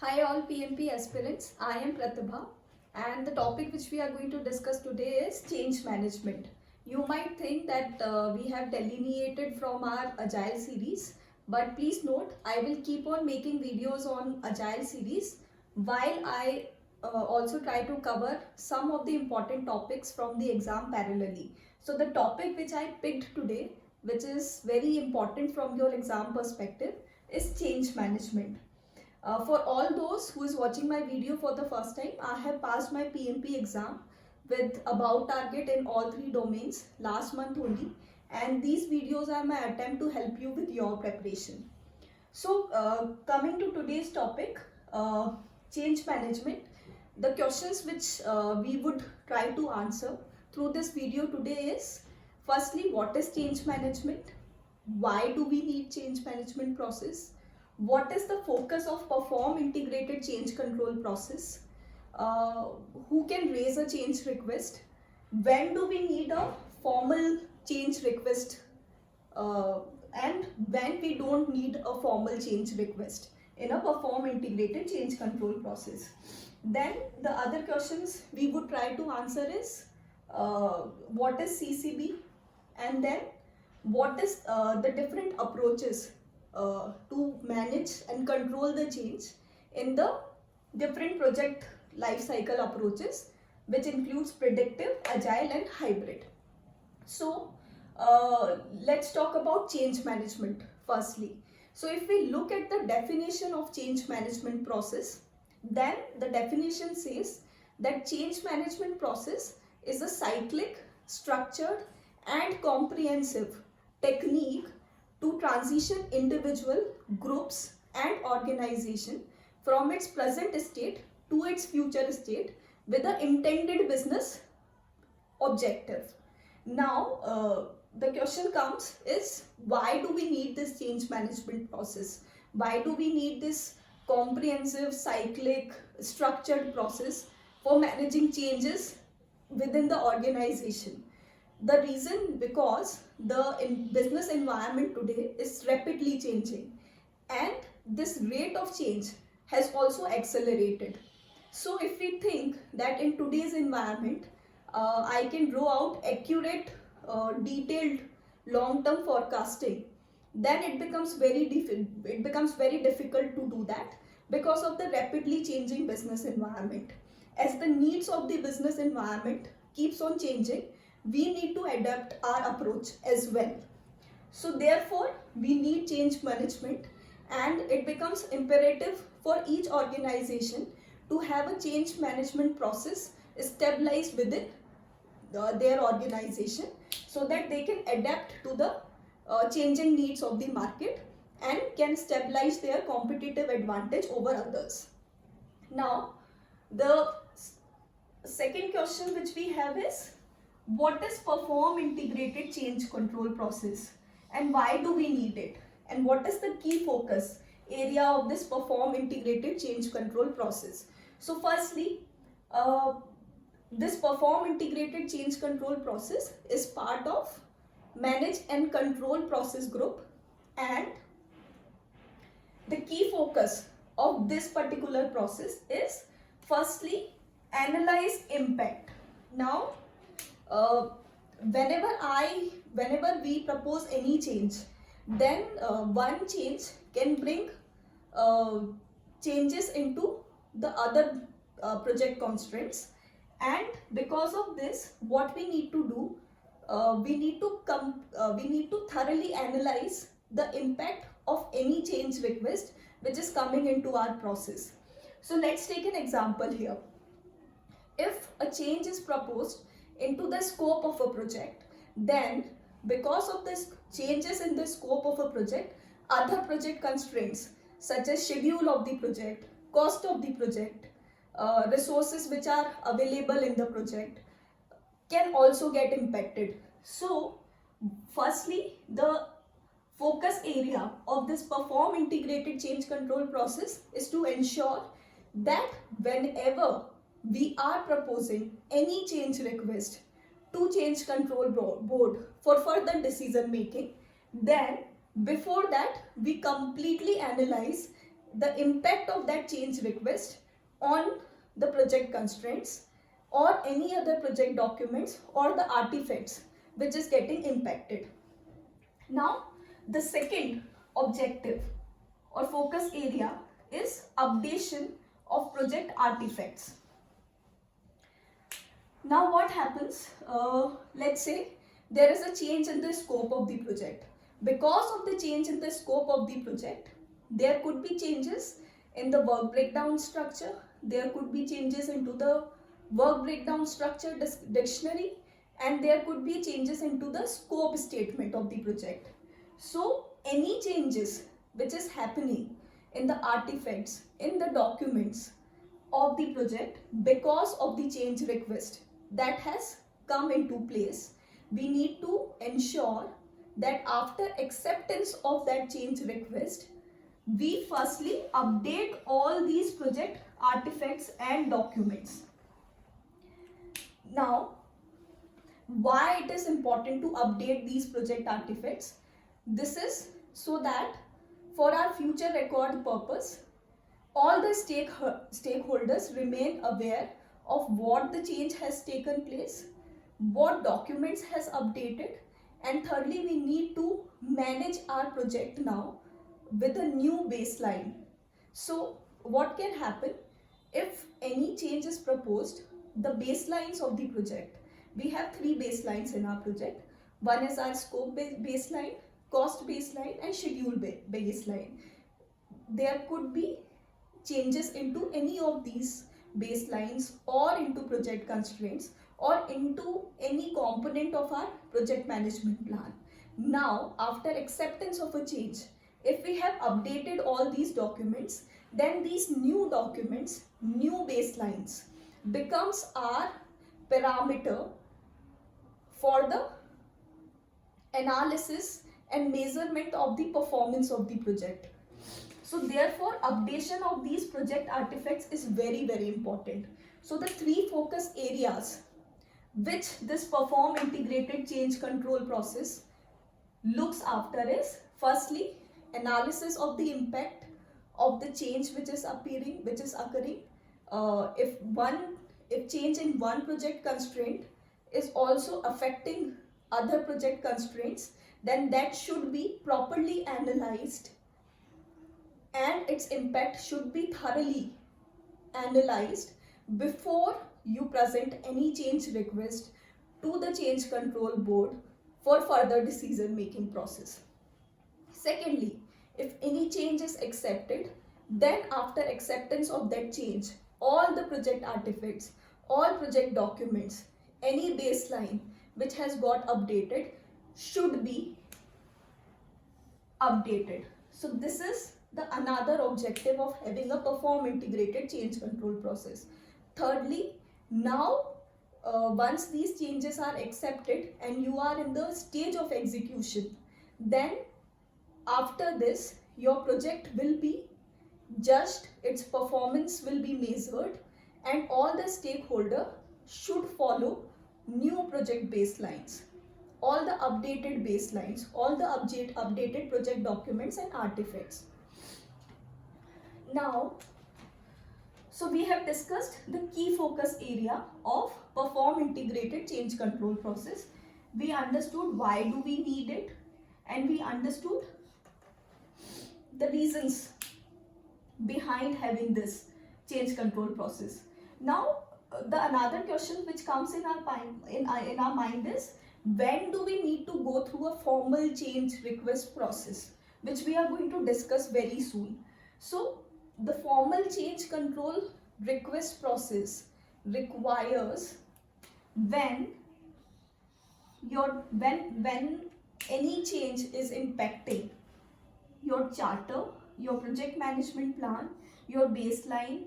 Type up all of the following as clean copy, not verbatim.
Hi all PMP aspirants, I am Pratibha and the topic which we are going to discuss today is change management. You might think that we have delineated from our Agile series, but please note I will keep on making videos on Agile series while I also try to cover some of the important topics from the exam parallelly. So the topic which I picked today, which is very important from your exam perspective, is change management. For all those who is watching my video for the first time, I have passed my PMP exam with about target in all three domains last month only, and these videos are my attempt to help you with your preparation. So coming to today's topic, change management, the questions which we would try to answer through this video today is, firstly, what is change management? Why do we need change management process? What is the focus of perform integrated change control process? Uh, who can raise a change request? When do we need a formal change request? And when we don't need a formal change request in a perform integrated change control process. Then the other questions we would try to answer is, what is CCB, and then what is the different approaches to manage and control the change in the different project life cycle approaches, which includes predictive, agile and hybrid. So let's talk about change management firstly. So if we look at the definition of change management process, then the definition says that change management process is a cyclic, structured and comprehensive technique to transition individual, groups and organization from its present state to its future state with the intended business objective. Now, the question comes is, why do we need this change management process? Why do we need this comprehensive, cyclic, structured process for managing changes within the organization? The reason, because the business environment today is rapidly changing and this rate of change has also accelerated. So if we think that in today's environment, I can draw out accurate, detailed long-term forecasting, then it becomes very difficult to do that because of the rapidly changing business environment. As the needs of the business environment keeps on changing, we need to adapt our approach as well. So therefore, we need change management, and it becomes imperative for each organization to have a change management process stabilized within their organization so that they can adapt to the changing needs of the market and can stabilize their competitive advantage over others. Now, the second question which we have is, what is perform integrated change control process and why do we need it, and what is the key focus area of this perform integrated change control process? So firstly, this perform integrated change control process is part of manage and control process group, and the key focus of this particular process is, firstly, analyze impact. Now, uh, whenever we propose any change, then one change can bring uh, changes into the other project constraints, and because of this, what we need to do, we need to thoroughly analyze the impact of any change request which is coming into our process. So let's take an example here. If a change is proposed into the scope of a project, then because of this changes in the scope of a project, other project constraints such as schedule of the project, cost of the project, resources which are available in the project can also get impacted. So firstly, the focus area of this perform integrated change control process is to ensure that whenever we are proposing any change request to change control board for further decision making, then before that we completely analyze the impact of that change request on the project constraints or any other project documents or the artifacts which is getting impacted. Now, the second objective or focus area is updation of project artifacts. Now what happens, let's say there is a change in the scope of the project. Because of the change in the scope of the project, there could be changes in the work breakdown structure, there could be changes into the work breakdown structure dictionary, and there could be changes into the scope statement of the project. So any changes which is happening in the artifacts, in the documents of the project because of the change request that has come into place, we need to ensure that after acceptance of that change request, we firstly update all these project artifacts and documents. Now, why it is important to update these project artifacts? This is so that for our future record purpose, all the stakeholders remain aware of what the change has taken place, what documents has updated, and thirdly, we need to manage our project now with a new baseline. So what can happen if any change is proposed? The baselines of the project, we have three baselines in our project. One is our scope baseline, cost baseline, and schedule baseline. There could be changes into any of these baselines or into project constraints or into any component of our project management plan. Now, after acceptance of a change, if we have updated all these documents, then these new documents, new baselines becomes our parameter for the analysis and measurement of the performance of the project. So therefore, updation of these project artifacts is very, very important. So the three focus areas which this perform integrated change control process looks after is firstly analysis of the impact of the change which is occurring. If change in one project constraint is also affecting other project constraints, then that should be properly analyzed and its impact should be thoroughly analyzed before you present any change request to the change control board for further decision making process. Secondly, if any change is accepted, then after acceptance of that change, all the project artifacts, all project documents, any baseline which has got updated should be updated. So this is the another objective of having a perform integrated change control process. Thirdly, now once these changes are accepted and you are in the stage of execution, then after this your project will be judged, its performance will be measured, and all the stakeholder should follow new project baselines, all the updated baselines, all the updated project documents and artifacts. Now, so we have discussed the key focus area of perform integrated change control process. We understood why do we need it, and we understood the reasons behind having this change control process. Now, the another question which comes in our mind is, when do we need to go through a formal change request process, which we are going to discuss very soon. So the formal change control request process requires when any change is impacting your charter, your project management plan, your baseline,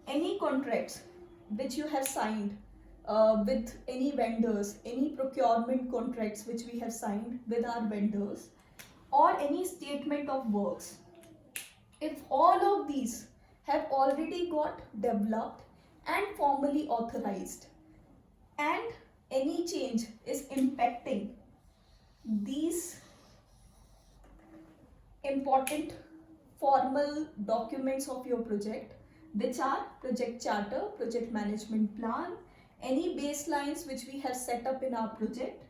any contracts which you have signed with any vendors, any procurement contracts which we have signed with our vendors, or any statement of works. If all of these have already got developed and formally authorized, and any change is impacting these important formal documents of your project, which are project charter, project management plan, any baselines which we have set up in our project,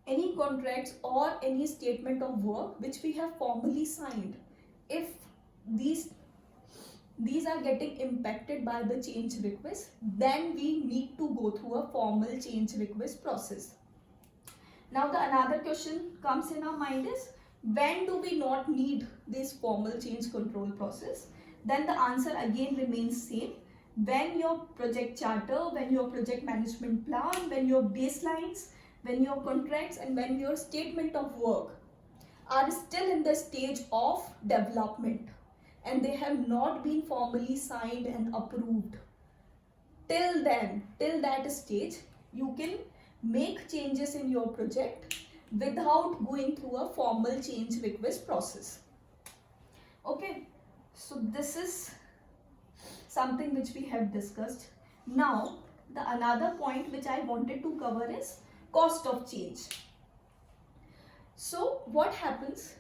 any contracts or any statement of work which we have formally signed. If these are getting impacted by the change request, then we need to go through a formal change request process. Now the another question comes in our mind is, when do we not need this formal change control process? Then the answer again remains same. When your project charter, when your project management plan, when your baselines, when your contracts and when your statement of work are still in the stage of development and they have not been formally signed and approved, till then, till that stage, you can make changes in your project without going through a formal change request process. Okay, so this is something which we have discussed. Now, the another point which I wanted to cover is cost of change. So, what happens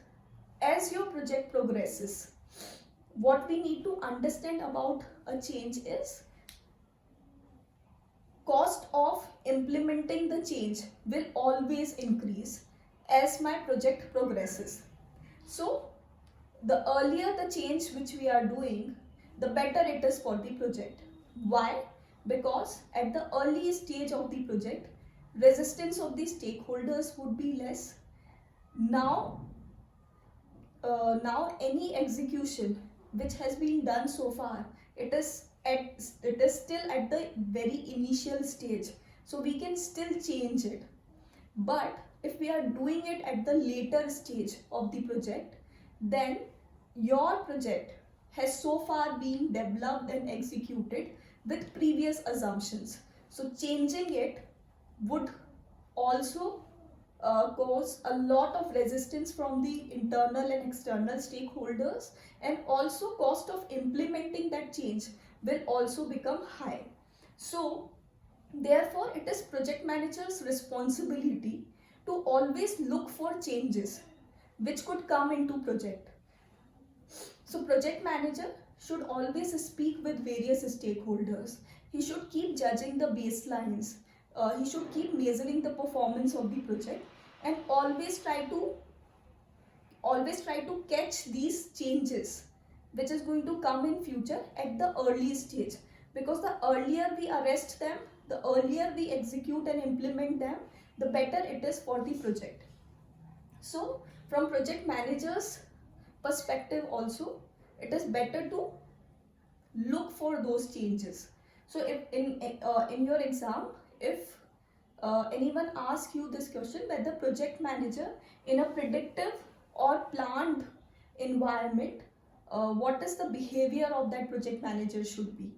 as your project progresses? What we need to understand about a change is cost of implementing the change will always increase as my project progresses. So, the earlier the change which we are doing, the better it is for the project. Why? Because at the early stage of the project, resistance of the stakeholders would be less. Now any execution which has been done so far, it is still at the very initial stage, so we can still change it. But if we are doing it at the later stage of the project, then your project has so far been developed and executed with previous assumptions, so changing it would also cause a lot of resistance from the internal and external stakeholders, and also cost of implementing that change will also become high. So therefore it is project manager's responsibility to always look for changes which could come into project. So project manager should always speak with various stakeholders. He should keep judging the baselines. He should keep measuring the performance of the project and always try to catch these changes which is going to come in future at the early stage, because the earlier we arrest them, the earlier we execute and implement them, the better it is for the project. So from project manager's perspective also, it is better to look for those changes. So if in your exam, if anyone asks you this question, whether project manager in a predictive or planned environment, what is the behavior of that project manager should be?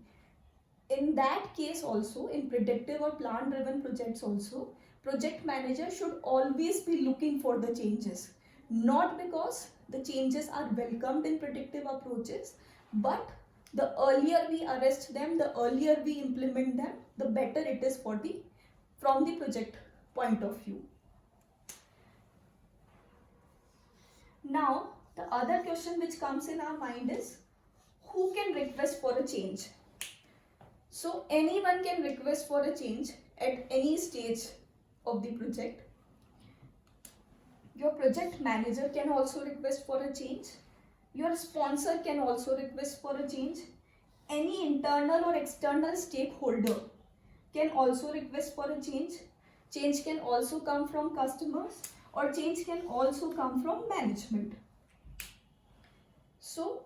In that case also, in predictive or plan driven projects also, project manager should always be looking for the changes, not because the changes are welcomed in predictive approaches, but the earlier we arrest them, the earlier we implement them, the better it is for the from the project point of view. Now, the other question which comes in our mind is, who can request for a change? So anyone can request for a change at any stage of the project. Your project manager can also request for a change. Your sponsor can also request for a change. Any internal or external stakeholder can also request for a change. Change can also come from customers, or change can also come from management. So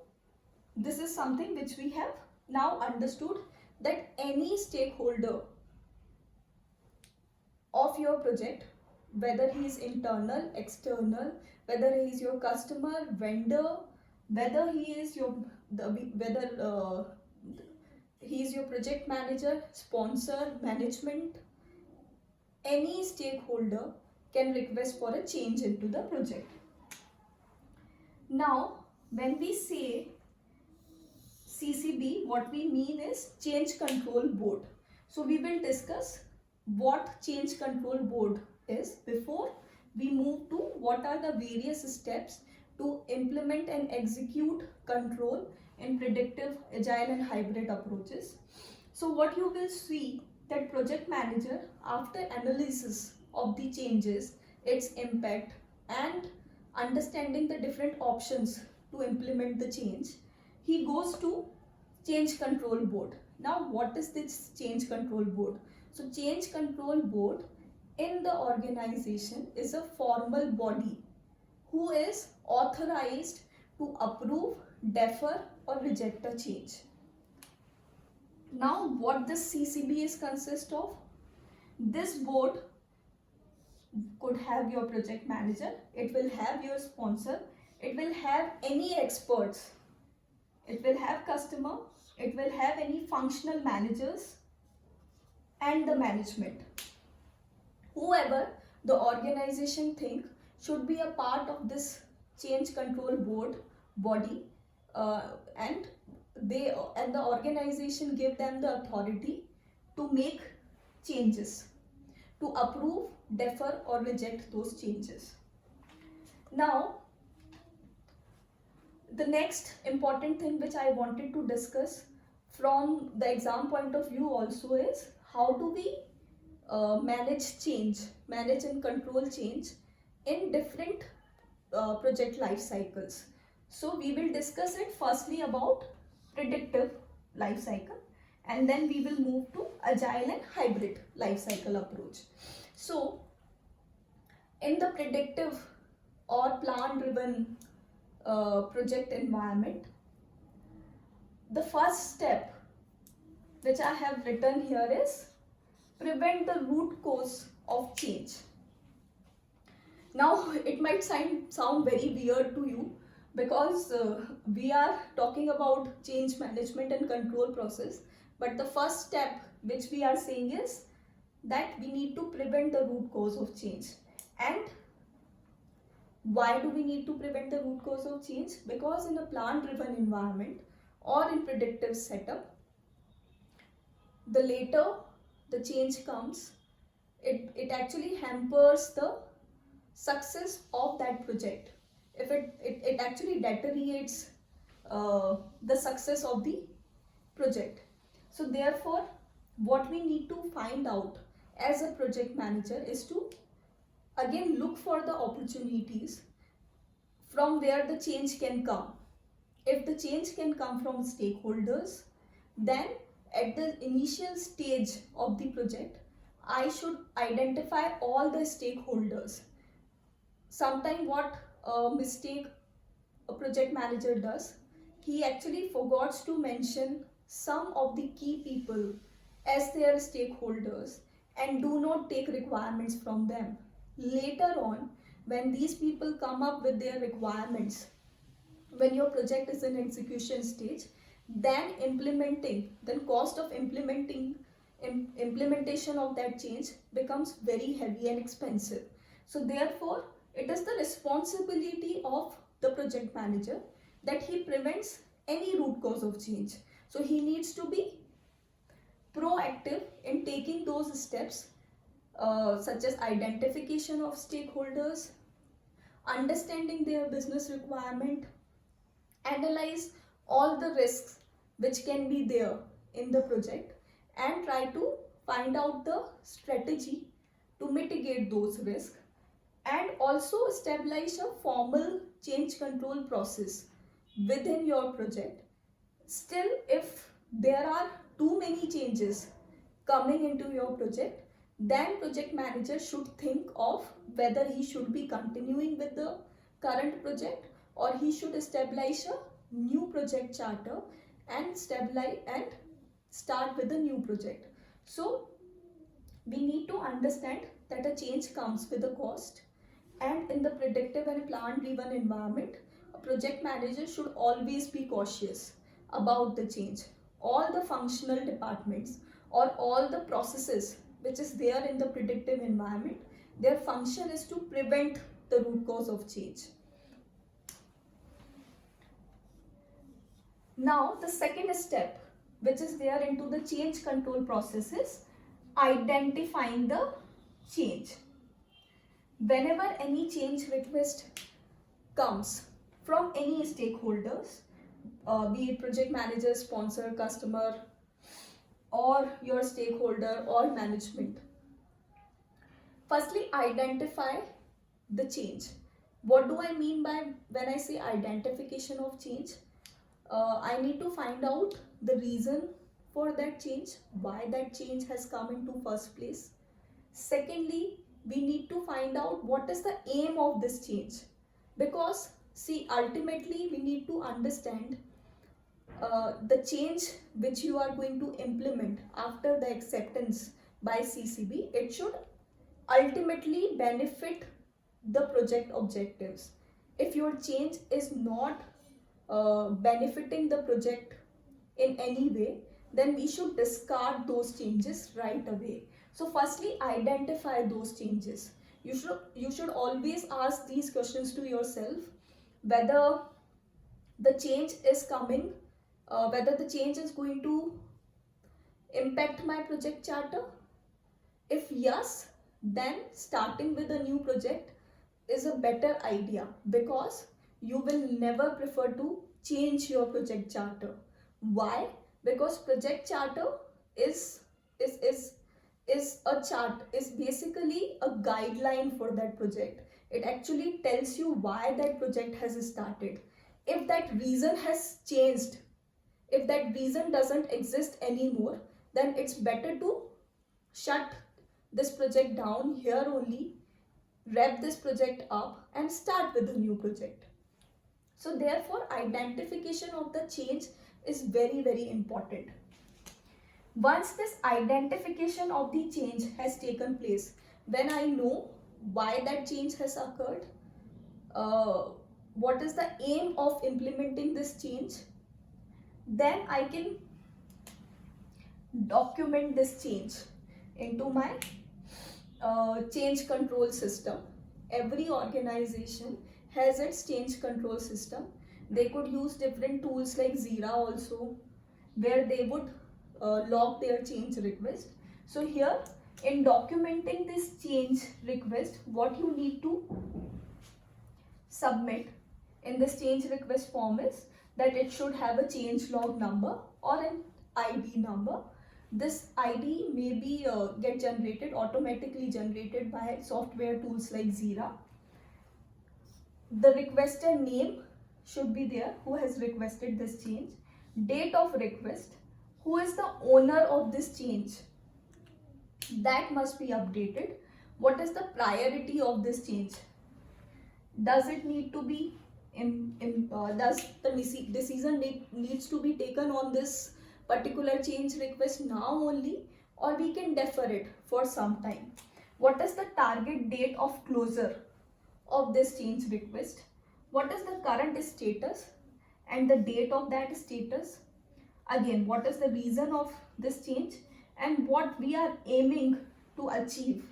this is something which we have now understood, that any stakeholder of your project, whether he is internal, external, whether he is your customer, vendor, whether he is your he is your project manager, sponsor, management, any stakeholder can request for a change into the project. Now, when we say CCB, what we mean is Change Control Board. So we will discuss what Change Control Board is before we move to what are the various steps to implement and execute control in predictive, agile and hybrid approaches. So what you will see that project manager, after analysis of the changes, its impact and understanding the different options to implement the change, he goes to change control board. Now what is this change control board? So change control board in the organization is a formal body who is authorized to approve, defer or reject a change. Now what this CCB is consist of? This board could have your project manager, it will have your sponsor, it will have any experts, it will have customer, it will have any functional managers and the management. Whoever the organization think should be a part of this change control board body, and the organization give them the authority to make changes, to approve, defer or reject those changes. Now the next important thing which I wanted to discuss from the exam point of view also is how do we manage change, manage and control change in different project life cycles. So we will discuss it firstly about predictive life cycle, and then we will move to agile and hybrid life cycle approach. So in the predictive or plan driven project environment, the first step which I have written here is prevent the root cause of change. Now it might sound very weird to you because we are talking about change management and control process, but the first step which we are saying is that we need to prevent the root cause of change. And why do we need to prevent the root cause of change? Because in a plan driven environment or in predictive setup, the later the change comes, it actually hampers the success of that project. If it actually deteriorates the success of the project. So therefore what we need to find out as a project manager is to again look for the opportunities from where the change can come. If the change can come from stakeholders, then at the initial stage of the project, I should identify all the stakeholders. Sometimes what a mistake a project manager does, he actually forgets to mention some of the key people as their stakeholders and do not take requirements from them. Later on, when these people come up with their requirements, when your project is in execution stage, then cost of implementation of that change becomes very heavy and expensive. So therefore, it is the responsibility of the project manager that he prevents any root cause of change. So he needs to be proactive in taking those steps, such as identification of stakeholders, understanding their business requirement, analyze all the risks which can be there in the project, and try to find out the strategy to mitigate those risks, and also establish a formal change control process within your project. Still, if there are too many changes coming into your project, then project manager should think of whether he should be continuing with the current project or he should establish a new project charter and start with a new project. So we need to understand that a change comes with a cost, and in the predictive and plan driven environment, a project manager should always be cautious about the change. All the functional departments or all the processes which is there in the predictive environment, their function is to prevent the root cause of change. Now the second step which is there into the change control process is identifying the change. Whenever any change request comes from any stakeholders, be it project manager, sponsor, customer, or your stakeholder or management. Firstly, identify the change. What do I mean by when I say identification of change? I need to find out the reason for that change, why that change has come into first place. Secondly, we need to find out what is the aim of this change, because see, ultimately we need to understand the change which you are going to implement after the acceptance by CCB. It should ultimately benefit the project objectives. If your change is not benefiting the project in any way, then we should discard those changes right away. So firstly, identify those changes. You should always ask these questions to yourself, whether the change is coming, whether the change is going to impact my project charter. If yes, then starting with a new project is a better idea, because you will never prefer to change your project charter. Why? Because project charter is is is is a chart, is basically a guideline for that project. It actually tells you why that project has started. If that reason has changed, if that reason doesn't exist anymore, then it's better to shut this project down here only, wrap this project up and start with a new project. So therefore, identification of the change is very, very important. Once this identification of the change has taken place, when I know why that change has occurred, what is the aim of implementing this change, then I can document this change into my change control system. Every organization has its change control system. They could use different tools like Jira also, where they would log their change request. So here, in documenting this change request, what you need to submit in this change request form is that it should have a change log number or an ID number. This ID may be automatically generated by software tools like Jira. The requester name should be there, who has requested this change. Date of request, who is the owner of this change, that must be updated. What is the priority of this change? Does it need to be does the decision needs to be taken on this particular change request now only, or we can defer it for some time? What is the target date of closure of this change request? What is the current status and the date of that status? Again, what is the reason of this change and what we are aiming to achieve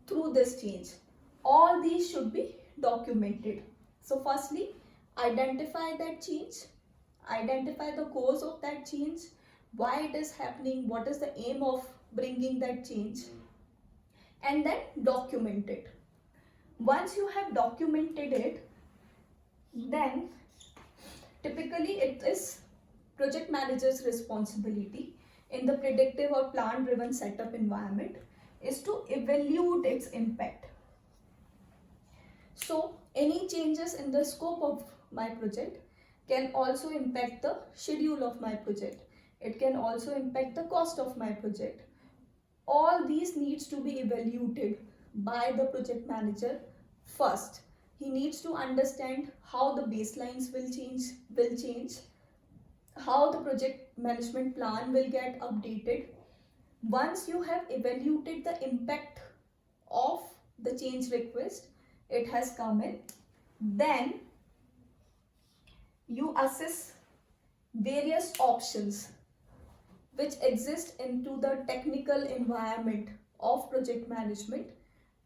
through this change? All these should be documented. So firstly, identify that change, identify the cause of that change, why it is happening, what is the aim of bringing that change, and then document it. Once you have documented it, then typically it is project manager's responsibility in the predictive or plan driven setup environment is to evaluate its impact. So any changes in the scope of my project can also impact the schedule of my project. It can also impact the cost of my project. All these needs to be evaluated by the project manager first. He needs to understand how the baselines will change, how the project management plan will get updated. Once you have evaluated the impact of the change request, it has come in, then you assess various options which exist into the technical environment of project management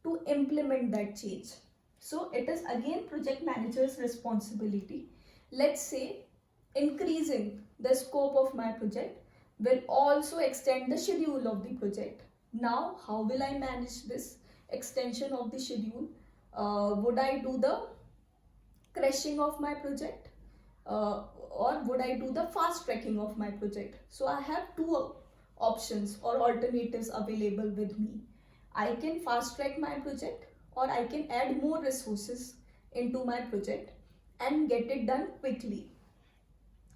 to implement that change. So it is again project manager's responsibility. Let's say increasing the scope of my project will also extend the schedule of the project. Now, how will I manage this extension of the schedule? Would I do the crashing of my project, or would I do the fast tracking of my project? So I have two options or alternatives available with me. I can fast track my project, or I can add more resources into my project and get it done quickly.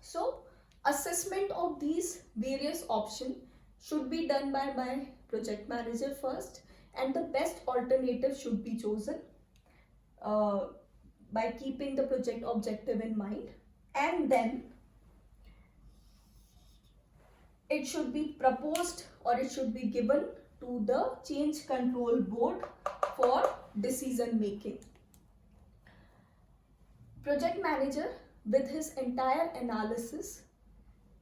So assessment of these various options should be done by my project manager first, and the best alternative should be chosen uh, by keeping the project objective in mind, and then it should be proposed or it should be given to the change control board for decision making. Project manager, with his entire analysis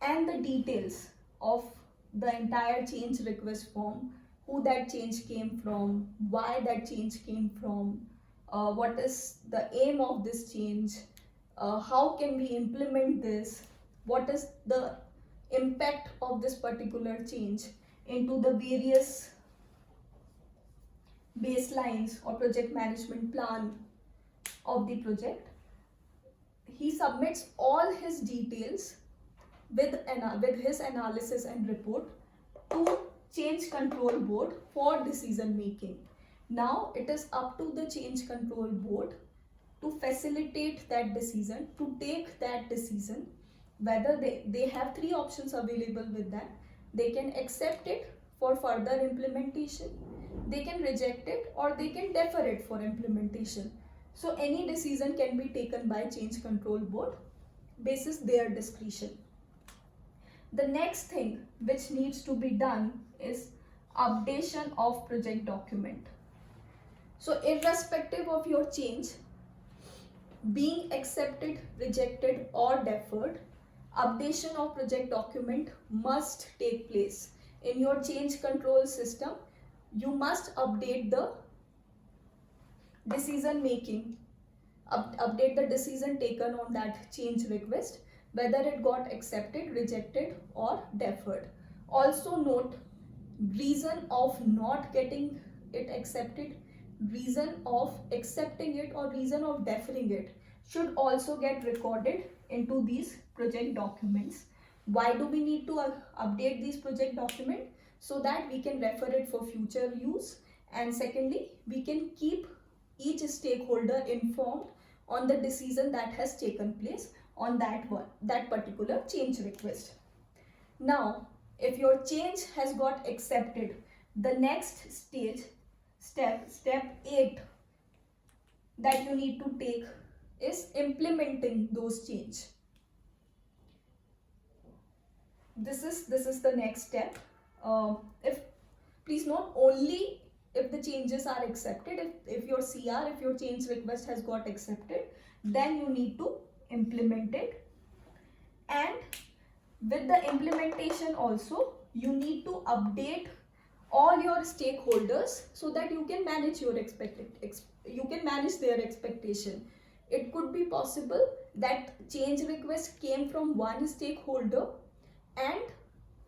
and the details of the entire change request form, who that change came from, why that change came from, what is the aim of this change, how can we implement this, what is the impact of this particular change into the various baselines or project management plan of the project. He submits all his details with his analysis and report to change control board for decision making. Now it is up to the change control board to facilitate that decision, to take that decision, whether they have three options available with them. They can accept it for further implementation, they can reject it, or they can defer it for implementation. So any decision can be taken by change control board basis their discretion. The next thing which needs to be done is updation of project document. So irrespective of your change being accepted, rejected, or deferred, updation of project document must take place. In your change control system, you must update the decision making, update the decision taken on that change request, whether it got accepted, rejected, or deferred. Also note reason of not getting it accepted, reason of accepting it, or reason of deferring it should also get recorded into these project documents. Why do we need to update these project document? So that we can refer it for future use, and secondly, we can keep each stakeholder informed on the decision that has taken place on that particular change request. Now, if your change has got accepted, the next step 8 that you need to take is implementing those change. This is the next step. If please note, only if the changes are accepted, if your CR, if your change request has got accepted, then you need to implement it. And with the implementation also, you need to update all your stakeholders so that you can manage their expectation. It could be possible that change request came from one stakeholder and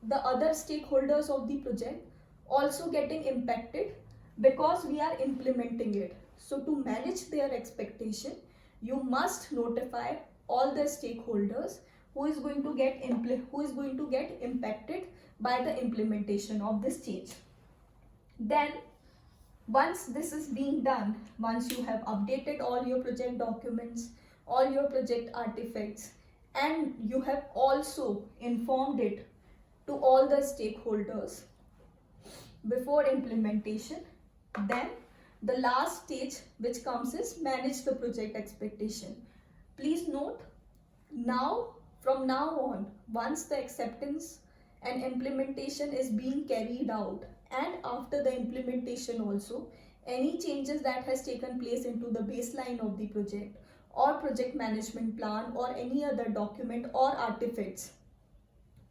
the other stakeholders of the project also getting impacted because we are implementing it. So to manage their expectation, you must notify all the stakeholders who is going to get impacted by the implementation of this change. Then once this is being done, once you have updated all your project documents, all your project artifacts, and you have also informed it to all the stakeholders before implementation, then the last stage which comes is manage the project expectation. Please note, from now on, once the acceptance and implementation is being carried out, and after the implementation also, any changes that has taken place into the baseline of the project or project management plan or any other document or artifacts,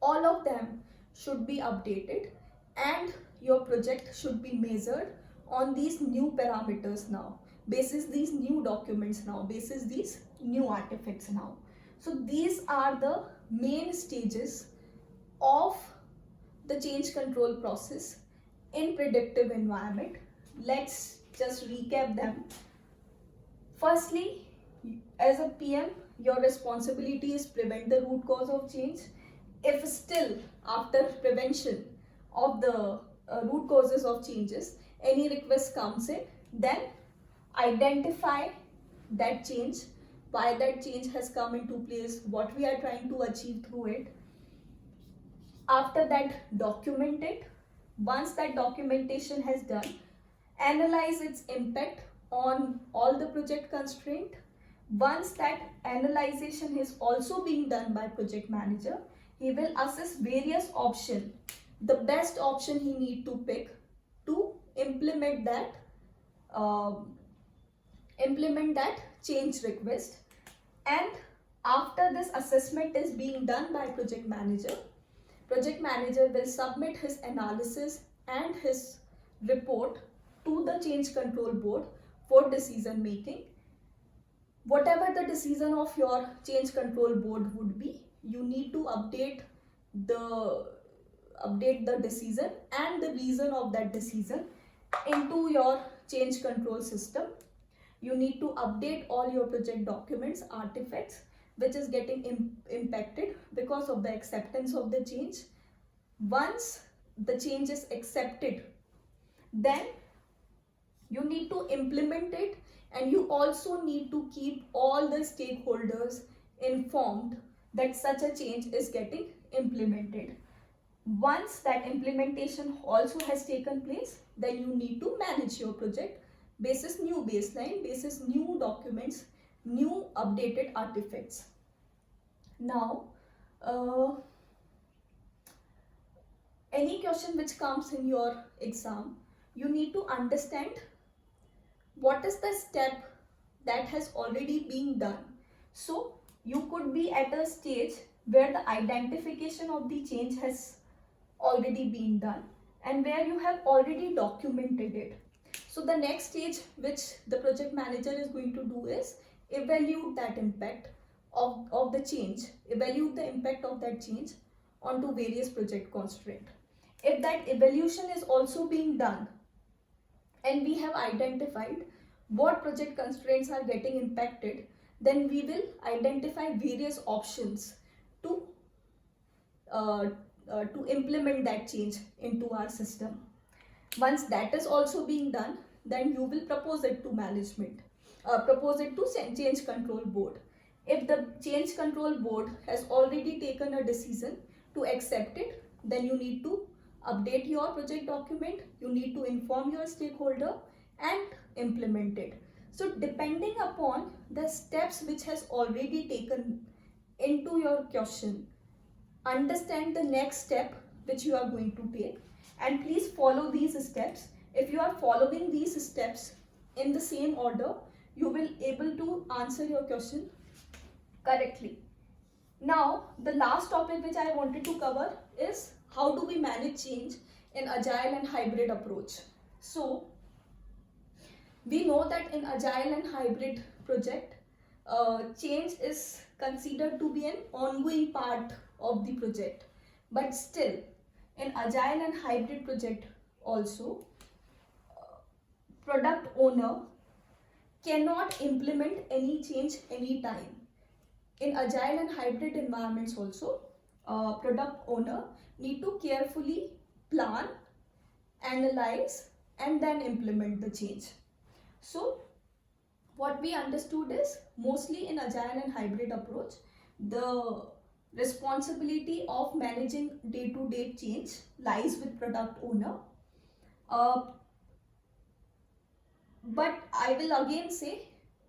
all of them should be updated, and your project should be measured on these new parameters now, basis these new documents now, basis these new artifacts now. So these are the main stages of the change control process in predictive environment. Let's just recap them. Firstly, as a PM, your responsibility is prevent the root cause of change. If still after prevention of the root causes of changes, any request comes in, then identify that change, why that change has come into place, what we are trying to achieve through it. After that, document it. Once that documentation has done, analyze its impact on all the project constraint. Once that analyzation is also being done by project manager, he will assess various options. The best option he need to pick to implement that change request. And after this assessment is being done by project manager will submit his analysis and his report to the change control board for decision making. Whatever the decision of your change control board would be, you need to update the decision and the reason of that decision into your change control system. You need to update all your project documents, artifacts, which is getting impacted because of the acceptance of the change. Once the change is accepted, then you need to implement it, and you also need to keep all the stakeholders informed that such a change is getting implemented. Once that implementation also has taken place, then you need to manage your project basis new baseline, basis new documents, new updated artifacts. Now, any question which comes in your exam, you need to understand what is the step that has already been done. So you could be at a stage where the identification of the change has already been done and where you have already documented it. So the next stage which the project manager is going to do is evaluate that impact of the change, evaluate the impact of that change onto various project constraints. If that evaluation is also being done and we have identified what project constraints are getting impacted, then we will identify various options to implement that change into our system. Once that is also being done, then you will propose it to management, propose it to change control board. If the change control board has already taken a decision to accept it, then you need to update your project document, you need to inform your stakeholder and implement it. So depending upon the steps which has already taken into your question, understand the next step which you are going to take, and please follow these steps. If you are following these steps in the same order, you will able to answer your question correctly. Now, the last topic which I wanted to cover is how do we manage change in agile and hybrid approach. So, we know that in agile and hybrid project, change is considered to be an ongoing part of the project. But still, in agile and hybrid project also, product owner cannot implement any change anytime. In agile and hybrid environments also, product owner need to carefully plan, analyze, and then implement the change. So what we understood is mostly in agile and hybrid approach, the responsibility of managing day-to-day change lies with product owner. But I will again say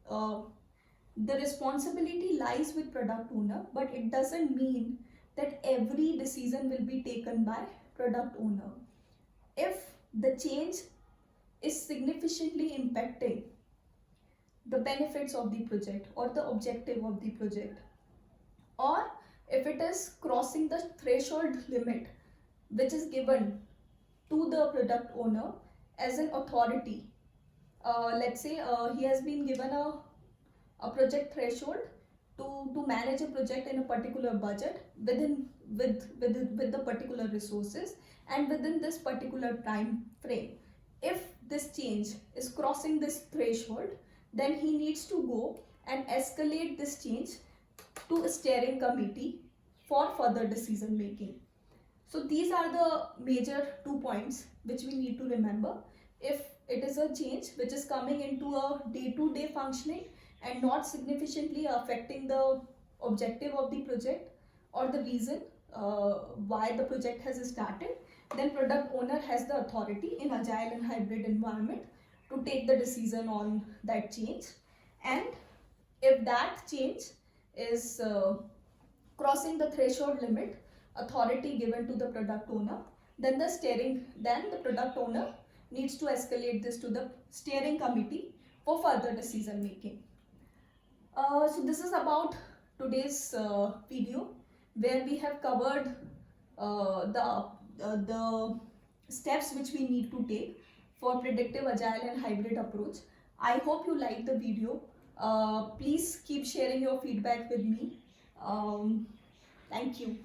the responsibility lies with product owner, but it doesn't mean that every decision will be taken by product owner. If the change is significantly impacting the benefits of the project or the objective of the project, or if it is crossing the threshold limit which is given to the product owner as an authority, let's say he has been given a project threshold to manage a project in a particular budget with the particular resources and within this particular time frame. If this change is crossing this threshold, then he needs to go and escalate this change to a steering committee for further decision making. So these are the major 2 points which we need to remember. If it is a change which is coming into a day-to-day functioning and not significantly affecting the objective of the project or the reason why the project has started, then product owner has the authority in agile and hybrid environment to take the decision on that change. And if that change is crossing the threshold limit authority given to the product owner, then the product owner needs to escalate this to the steering committee for further decision making. So this is about today's video, where we have covered the steps which we need to take for predictive agile and hybrid approach. I hope you liked the video. Please keep sharing your feedback with me. Thank you.